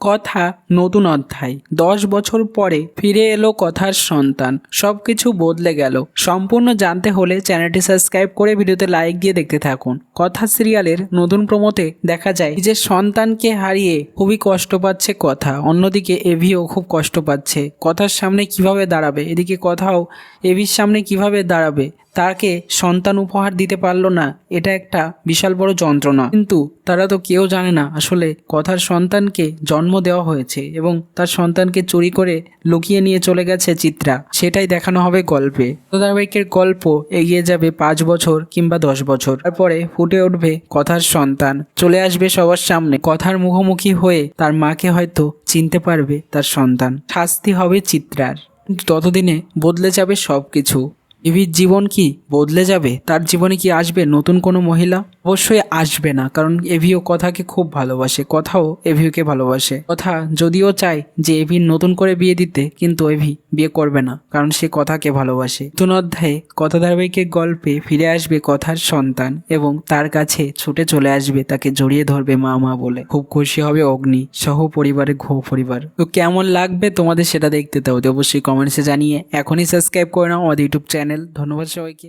কথা নতুন অধ্যায়। 10 বছর পরে ফিরে এলো কথার সন্তান। সবকিছু বদলে গেল। সম্পূর্ণ জানতে হলে চ্যানেলটি সাবস্ক্রাইব করে ভিডিওতে লাইক দিয়ে দেখতে থাকুন। কথা সিরিয়ালের নতুন প্রোমোতে দেখা যায় নিজের সন্তানকে হারিয়ে খুবই কষ্ট পাচ্ছে কথা। অন্যদিকে এভিও খুব কষ্ট পাচ্ছে। কথার সামনে কিভাবে দাঁড়াবে, এদিকে কথাও এভির সামনে কিভাবে দাঁড়াবে। তাকে সন্তান উপহার দিতে পারলো না, এটা একটা বিশাল বড় যন্ত্রণা। কিন্তু তারা তো কেউ জানে না আসলে কথার সন্তানকে জন্ম দেওয়া হয়েছে এবং তার সন্তানকে চুরি করে লুকিয়ে নিয়ে চলে গেছে চিত্রা। সেটাই দেখানো হবে গল্পে। ধারাবাহিকের গল্প এগিয়ে যাবে 5 বছর কিংবা 10 বছর। তারপরে ফুটে উঠবে কথার সন্তান, চলে আসবে সবার সামনে। কথার মুখোমুখি হয়ে তার মাকে হয়তো চিনতে পারবে তার সন্তান। শাস্তি হবে চিত্রার। কিন্তু ততদিনে বদলে যাবে সবকিছু। এভির জীবন কি বদলে যাবে? তার জীবনে কি আসবে নতুন কোনো মহিলা? অবশ্যই আসবে না, কারণ এভিও কথাকে খুব ভালোবাসে, কথাও এভিওকে ভালোবাসে। কথা যদিও চায় যে এভির নতুন করে বিয়ে দিতে, কিন্তু এভি বিয়ে করবে না, কারণ সে কথাকে ভালোবাসে। নতুন অধ্যায়ে কথা ধারাবাহিকের গল্পে ফিরে আসবে কথার সন্তান এবং তার কাছে ছুটে চলে আসবে, তাকে জড়িয়ে ধরবে মা মা বলে। খুব খুশি হবে অগ্নি সহ পরিবারে ঘো পরিবার। তো কেমন লাগবে তোমাদের সেটা দেখতে, তাও অবশ্যই কমেন্টসে জানিয়ে এখনই সাবস্ক্রাইব করে নাও আমাদের ইউটিউব চ্যানেল। ধন্যবাদ সবাইকে।